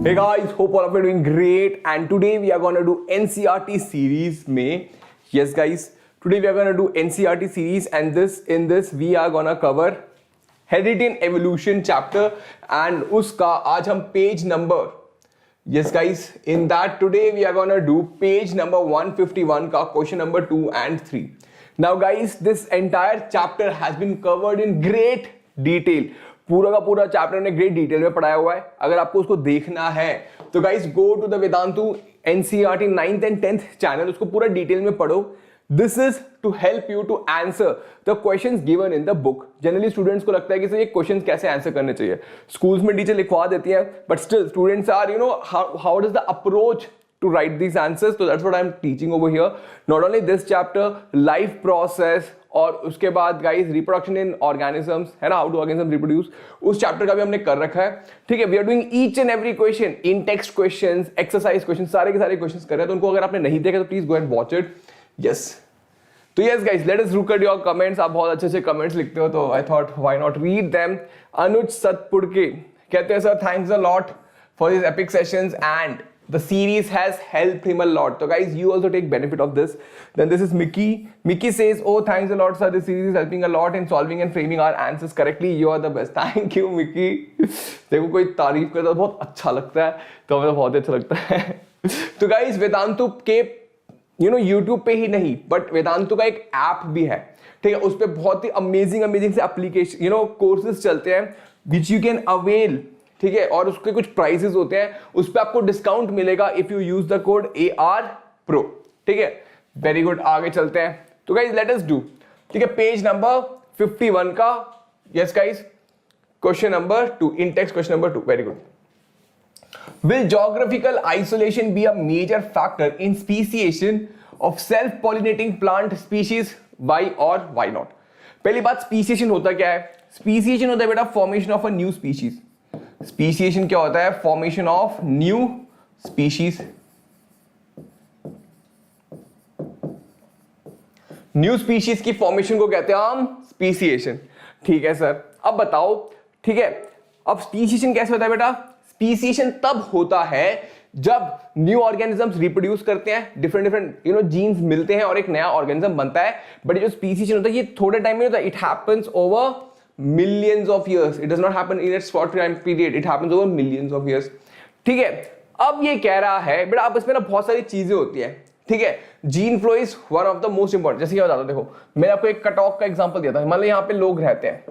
Hey guys, hope all of you are doing great. And today we are gonna do NCERT series में. Yes guys, today we are gonna do NCERT series, and in this we are gonna cover heredity and evolution chapter, and उसका आज हम page number. Yes guys, in that today we are gonna do page number 151 का question number 2 and 3. Now guys, this entire chapter has been covered in great detail. पूरा का पूरा chapter ने great detail में पढ़ाया हुआ है. अगर आपको उसको देखना है तो guys go to the Vedantu NCERT 9th and 10th channel, उसको पूरा डिटेल में पढ़ो. This is to help you to answer the questions given in the book. Generally students को लगता है कि सर ये क्वेश्चंस कैसे आंसर करने चाहिए. स्कूल्स में टीचर लिखवा देती हैं, but still students are how does the approach to write these answers. So that's what I'm teaching over here. Not only this chapter, life process, और उसके बाद गाइस रिप्रोडक्शन इन ऑर्गेनिजम्स है ना, how to organism reproduce, उस chapter का भी हमने कर रखा है. ठीक है, we are doing each and every question in text questions, exercise question, सारे के सारे क्वेश्चंस कर रहे हैं. तो उनको अगर आपने नहीं देखा तो please go and watch it. Yes, तो yes guys, let us look at your comments. आप बहुत अच्छे अच्छे कमेंट्स लिखते हो, तो I thought why not read them. Anuj Satpudke कहते हैं sir thanks a lot for this epic sessions and the series has helped him a lot. So guys, you also take benefit of this. Then this is Mickey. Mickey says, oh thanks a lot sir, this series is helping a lot in solving and framing our answers correctly. You are the best. Thank you Mickey. देखो कोई तारीफ करता है तो बहुत अच्छा लगता है, तो हमें बहुत अच्छा लगता है. तो गाइस वेदांतु के YouTube पे ही नहीं, बट वेदांतु का एक ऐप भी है. ठीक है, उस पर बहुत ही अमेजिंग से एप्लीकेशन कोर्सेज चलते हैं विच यू कैन अवेल. ठीक है, और उसके कुछ प्राइसेस होते हैं, उस पर आपको डिस्काउंट मिलेगा if you use the code ARPRO. ठीक है, वेरी गुड. आगे चलते हैं. तो गाइस लेट अस डू. ठीक है, पेज नंबर 51 का. Yes guys, question number 2, in text question number 2. Very good. Will geographical isolation be a major factor in speciation of self pollinating plant species? Why or why not? पहली बात, speciation होता क्या है? Speciation होता है बेटा formation of a new species. Speciation क्या होता है? Formation of new species. New species की फॉर्मेशन को कहते हैं हम स्पीसिएशन. ठीक है सर, अब बताओ. ठीक है, अब स्पीसिएशन कैसे होता है बेटा? स्पीसिएशन तब होता है जब न्यू ऑर्गेनिजम्स रिप्रोड्यूस करते हैं, डिफरेंट जीन्स मिलते हैं और एक नया ऑर्गेनिज्म बनता है. बट ये जो स्पीसिएशन होता है ये थोड़े टाइम में होता है. It happens over millions of years. It does not happen in a short time period. It happens over millions of years. ठीक है, अब ये कह रहा है बेटा अब इसमें ना बहुत सारी चीजें होती हैं. ठीक है, gene flow is one of the most important. जैसे क्या बताता हूं, देखो मैंने आपको एक कटऑफ का एग्जांपल दिया था. मान लो यहाँ पे लोग रहते हैं.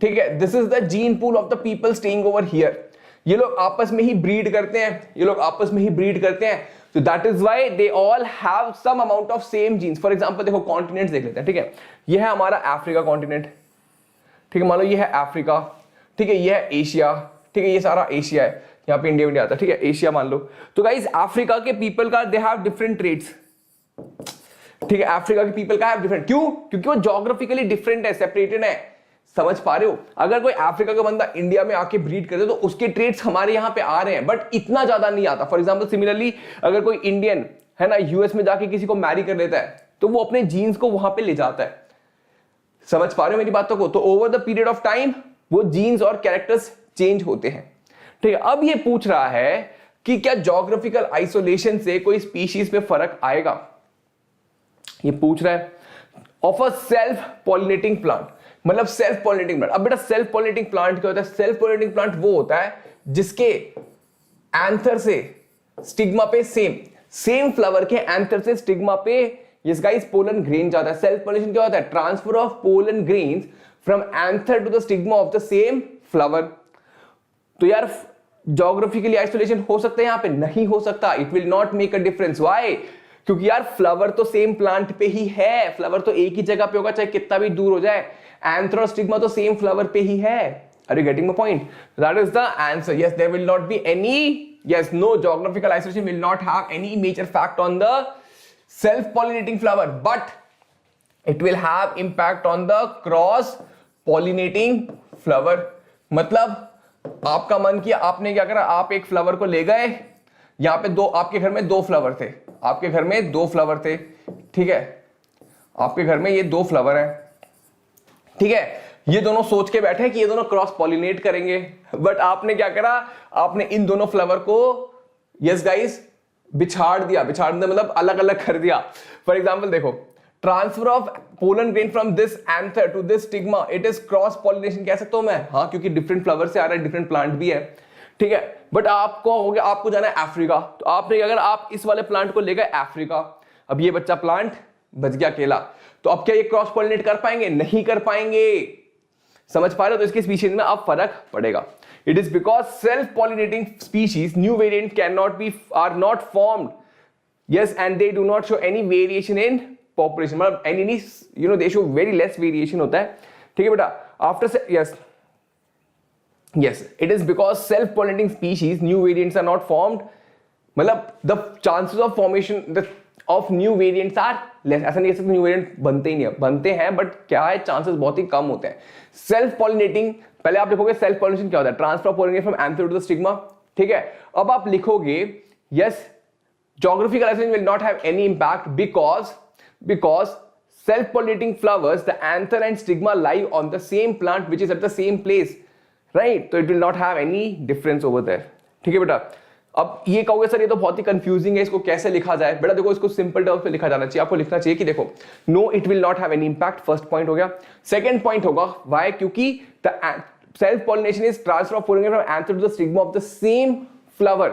ठीक है, this is the gene pool of the people staying over here. ये लोग आपस में ही ब्रीड करते हैं, So that is why they all have some amount of same genes. For example, देखो कॉन्टिनेंट्स देख लेते हैं. ठीक है, ये है हमारा अफ्रीका कॉन्टिनेंट. ठीक है, मान लो ये है अफ्रीका. ठीक है, ये है एशिया. ठीक है, ये सारा एशिया है. यहाँ पे इंडिया आता है. ठीक है, एशिया मान लो. तो गाइस अफ्रीका के पीपल का दे हैव डिफरेंट ट्रेट्स. ठीक है, अफ्रीका के पीपल का हैव डिफरेंट. क्यों? क्योंकि वो ज्योग्राफिकली डिफरेंट है, सेपरेटेड है. समझ पा रहे हो? अगर कोई अफ्रीका का बंदा इंडिया में आके ब्रीड करे तो उसके ट्रेट्स हमारे यहाँ पे आ रहे हैं, बट इतना ज्यादा नहीं आता. फॉर एग्जाम्पल सिमिलरली अगर कोई इंडियन है ना यूएस में जाके किसी को मैरी कर लेता है तो वो अपने जीन्स को वहां पे ले जाता है. समझ पा रहे हो मेरी बातों को? तो over the period of time वो जीन्स और कैरेक्टर्स चेंज होते हैं. ठीक है, अब ये पूछ रहा है कि क्या ज्योग्राफिकल आइसोलेशन से कोई स्पीशीज पे फर्क आएगा. ये पूछ रहा है of a self pollinating plant. मतलब सेल्फ पॉलिनेटिंग प्लांट. अब बेटा सेल्फ पॉलिनेटिंग प्लांट क्या होता है? सेल्फ पॉलिनेटिंग प्लांट वो होता है जिसके एंथर से स्टिग्मा पे सेम फ्लावर के एंथर से स्टिग्मा पे यस गाइस पोलन ग्रेन जाता है. सेल्फ पॉलिनेशन क्या होता है? Transfer of pollen grains from anther to the stigma of the same flower. तो यार ज्योग्राफिकली आइसोलेशन हो सकता है यहां पे? नहीं हो सकता. It will not make a difference. Why? क्योंकि यार फ्लावर तो सेम प्लांट पे ही है. फ्लावर तो एक ही जगह पे होगा चाहे कितना भी दूर हो जाए. एंथर और स्टिग्मा तो सेम फ्लावर पे ही है. Are you getting my point? That is the answer. Yes, there will not be any no geographical isolation will not have any major fact on the self-pollinating flower, but it will have impact on the cross-pollinating flower. मतलब आपका मन किया, आपने क्या करा, आप एक flower को ले गए. यहां पे आपके घर में दो फ्लावर थे. ठीक है, आपके घर में ये दो फ्लावर हैं. ठीक है, ये दोनों सोच के बैठे कि ये दोनों क्रॉस पॉलिनेट करेंगे, बट आपने क्या करा, आपने इन दोनों फ्लावर को यस गाइस बिछाड़ दिया मतलब अलग अलग कर दिया। फॉर एग्जाम्पल देखो, transfer of pollen grain from this anther to this stigma, it is cross pollination कह सकता हूं मैं, हाँ, क्योंकि डिफरेंट फ्लावर से आ रहा है, डिफरेंट प्लांट भी है, ठीक है। बट आपको हो गया, आपको जाना है अफ्रीका, तो आपने अगर आप इस वाले प्लांट को ले गए अफ्रीका, अब ये बच्चा प्लांट बच गया अकेला, तो अब क्या ये क्रॉस पॉलिनेट कर पाएंगे? नहीं कर पाएंगे, समझ पा रहे हो? तो इसके स्पीशीज में अब फर्क पड़ेगा। It is because self pollinating species new variant can not be are not formed, yes, and they do not show any variation in population, मतलब any you know they show very less variation होता है, ठीक है बेटा। After yes it is because self pollinating species new variants are not formed, मतलब the chances of formation of new variants are less, ऐसा नहीं कह सकते न्यू वेरिएंट बनते ही नहीं है, बनते हैं, बट क्या है, चांसेस बहुत ही कम होते हैं। सेल्फ पॉलिनेटिंग, पहले आप लिखोगे सेल्फ पॉलिनेशन क्या होता है, transfer of pollen from anther to the stigma, ठीक है। अब आप लिखोगे yes geographical isolation will not have any impact because self-pollinating flowers, the anther and stigma lie on the same plant which is at the same place, right? So it will not have any difference over there, ठीक है बेटा। अब ये कहोगे sir ये तो बहुत ही confusing है, इसको कैसे लिखा जाए? बेटा देखो, इसको सिंपल टर्म्स पे लिखा जाना चाहिए, आपको लिखना चाहिए कि देखो no it will not have any impact, first point हो गया। सेकंड पॉइंट होगा व्हाई, क्योंकि the self pollination is transfer of pollen from anther to the stigma of the same flower,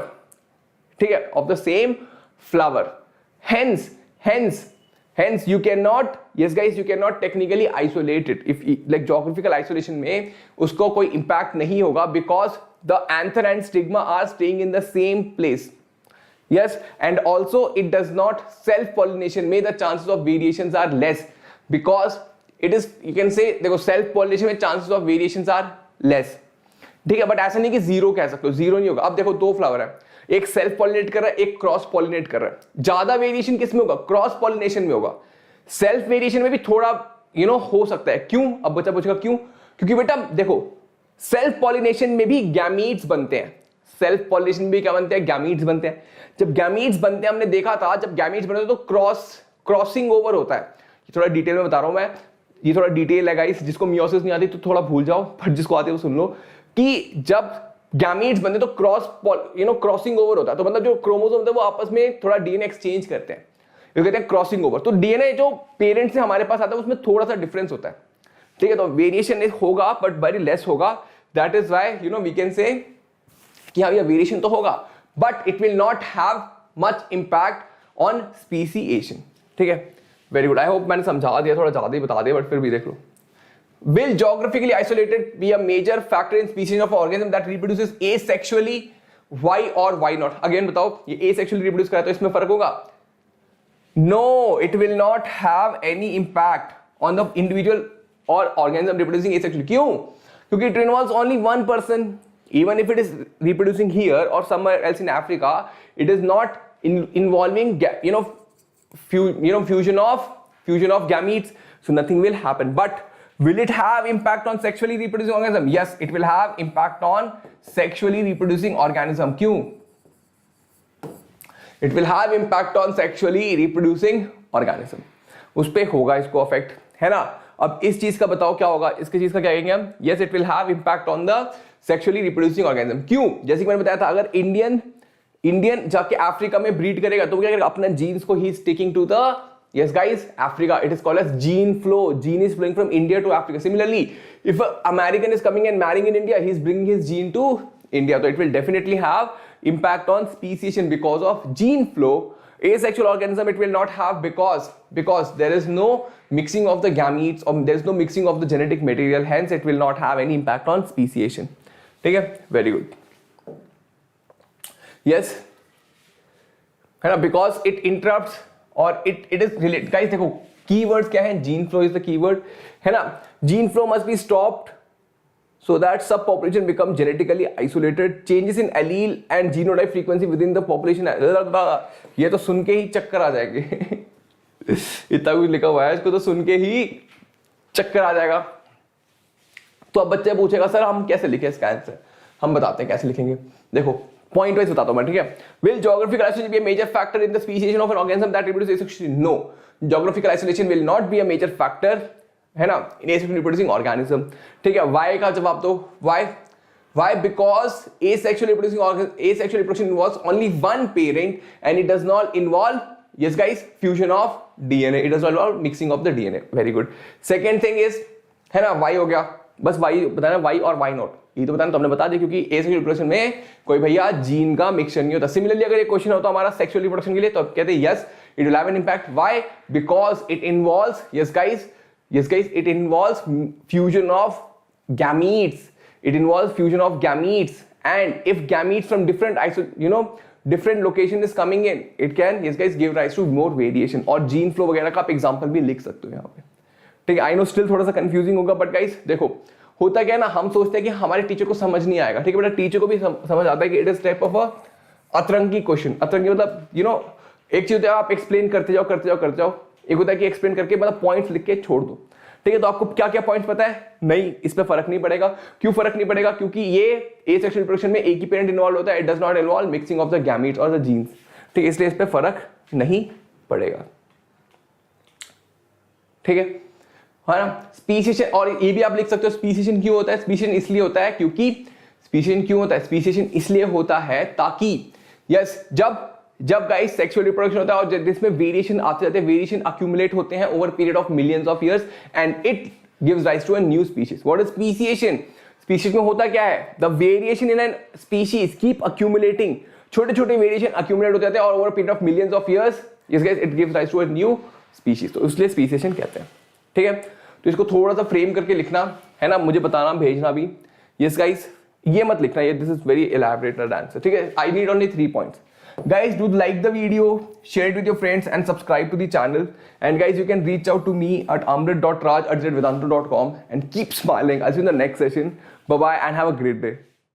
ठीक है, of the same flower, hence you cannot, yes guys, you cannot technically isolate it, if like geographical isolation में उसको कोई impact नहीं होगा, because the anther and stigma are staying in the same place, yes, and also it does not self pollination में the chances of variations are less, because it is, you can say देखो self pollination में chances of variations are less, ठीक है। But ऐसा नहीं कि zero कह सकते हो, जीरो नहीं होगा। अब देखो दो फ्लावर है, एक सेल्फ पॉलिनेट कर रहा है, एक क्रॉस पॉलिनेट कर रहा है, ज्यादा वेरिएशन किस में होगा? क्रॉस पॉलिनेशन में होगा। सेल्फ वेरिएशन में भी थोड़ा हो सकता है, क्यों? अब बच्चा पूछेगा क्यों? क्योंकि बेटा देखो सेल्फ पॉलिनेशन में भी गैमीट्स बनते हैं, सेल्फ पॉलिनेशन में भी क्या बनते हैं? गैमीट्स बनते हैं। जब गैमीट्स बनते हैं, हमने देखा था जब गैमीट्स बनते हैं तो क्रॉसिंग ओवर होता है। थोड़ा डिटेल में बता रहा हूं मैं, ये थोड़ा डिटेल है गाइस, जिसको मियोसिस नहीं आती तो थोड़ा भूल जाओ, पर जिसको आती है वो सुन लो कि जब गैमीट्स बनते तो क्रॉसिंग ओवर होता है, तो मतलब जो क्रोमोसोम होते हैं वो आपस में थोड़ा डीएनए एक्सचेंज करते हैं, ये कहते हैं क्रॉसिंग ओवर। तो डीएनए जो पेरेंट्स से हमारे पास आता है उसमें थोड़ा सा डिफरेंस होता है, ठीक है। तो वेरिएशन होगा बट वेरी लेस होगा, that is why we can say कि हाँ ये वेरिएशन तो होगा, but it will not have much impact on speciation, ठीक है। वेरी गुड, आई होप मैंने समझा दिया, थोड़ा ज्यादा ही बता दिया, बट फिर भी देख लो। Will geographically isolated be a major factor in species of organism that reproduces asexually? Why or why not? Again बताओ, ये asexually reproduce करा तो इसमें फर्क होगा? No, it will not have any impact on the individual or organism reproducing asexually. क्यों? क्योंकि it involves only one person. Even if it is reproducing here or somewhere else in Africa, it is not involving fusion of gametes, so nothing will happen. But will it have impact on sexually reproducing organism? Yes, it will have impact on sexually reproducing organism. क्यों? It will have impact on sexually reproducing organism. उस पे होगा इसको affect, है ना। अब इस चीज का बताओ क्या होगा, इसके चीज का क्या कहेंगे हम? Yes, it will have impact on the sexually reproducing organism. क्यों? जैसे कि मैंने बताया था, अगर इंडियन जाके अफ्रीका में ब्रीड करेगा तो क्या करेगा? अपना जीन्स को ही sticking to the yes guys Africa, it is called as gene flow. Gene is flowing from India to Africa. Similarly, if an American is coming and marrying in India, he is bringing his gene to India, so it will definitely have impact on speciation because of gene flow. Asexual organism it will not have because there is no mixing of the gametes, or there is no mixing of the genetic material, hence it will not have any impact on speciation. ठीक है, very good. Yes, है ना, because it interrupts और it is related. Guys देखो keywords क्या है? Gene flow is the keyword, है ना। Gene flow must be stopped so that सब population become genetically isolated, changes in allele and genotype frequency within the population. ये तो सुन के ही चक्कर आ जाएंगे इतना कुछ लिखा हुआ है, इसको तो सुन के ही चक्कर आ जाएगा। तो अब बच्चे पूछेगा सर हम कैसे लिखें इसका आंसर? हम बताते हैं कैसे लिखेंगे, देखो पॉइंट वाइज बताता हूं मैं, ठीक है। Will geographical isolation be a major factor in the speciation of an organism that reproduces asexually? No, geographical isolation will not be a major factor है ना, इन एसेक्सुअली रिप्रोड्यूसिंग ऑर्गेनिज्म। ठीक है, वाई का जवाब दो, Y Why? Because asexual reproduction involves only one parent and it does not involve, yes guys, fusion of DNA. It does not involve mixing of the DNA. Very good. Second thing is, है ना, why हो गया, बस why बताना, why और why not, ये तो बताना, तो हमने बता दिया क्योंकि asexual reproduction में कोई भैया जीन का मिक्सचर नहीं होता। सिमिलरली अगर ये क्वेश्चन होता हमारा सेक्सुअल रिप्रोडक्शन के लिए, तो आप कहते हैं yes, it will have an impact. Why? Because it involves, yes guys, it involves fusion of gametes. It involves fusion of gametes, and if gametes from different location is coming in, it can, yes guys, give rise to more variation। और gene flow वगैरह का आप example भी लिख सकते हो यहाँ पे। ठीक है, आई नो स्टिल थोड़ा सा कंफ्यूजिंग होगा, बट गाइस देखो होता क्या है ना, हम सोचते हैं कि हमारे टीचर को समझ नहीं आएगा। ठीक है बेटा, टीचर को भी समझ आता है कि it is type of a अतरंगी क्वेश्चन। अतरंगी मतलब एक चीज होता है आप एक्सप्लेन करते जाओ, एक होता है कि एक्सप्लेन करके मतलब पॉइंट्स लिख के छोड़ दो। ठीक है, तो आपको क्या क्या पॉइंट्स पता है? नहीं, इस पे फर्क नहीं पड़ेगा। क्यों फर्क नहीं पड़ेगा? क्योंकि ये एसेक्सुअल रिप्रोडक्शन में एक ही पेरेंट इन्वॉल्व होता है, it does not involve mixing of the gametes और द जीन्स। ठीक है, इसलिए इस पे फर्क नहीं पड़ेगा। ठीक है ना, स्पीसीएशन, और ये भी आप लिख सकते हो स्पीसीएशन क्यों होता है? स्पीसीएशन इसलिए होता है क्योंकि स्पीसीएशन इसलिए होता है ताकि यस जब गाइस सेक्सुअल रिप्रोडक्शन होता है और जिसमें वेरिएशन आते जाते हैं, वेरिएशन अक्यूमुलेट होते हैं over period of millions of years and it gives rise to a new species. What is speciation? Species में होता क्या है? The variation in an species keep accumulating, छोटे छोटे वेरिएशन अक्यूमुलेट होते जाते हैं और over period of millions of years, yes guys, it gives rise to a new species. तो इसलिए स्पीसीएशन कहते हैं। ठीक है, तो इसको थोड़ा सा फ्रेम करके लिखना है ना, मुझे बताना, भेजना भी। यस गाइस, ये मत लिखना, ये this is very elaborated answer. ठीक है, I need only 3 points. Guys, do like the video, share it with your friends and subscribe to the channel. And guys, you can reach out to me at amrit.raj@vedantu.com and keep smiling. I'll see you in the next session. Bye bye and have a great day.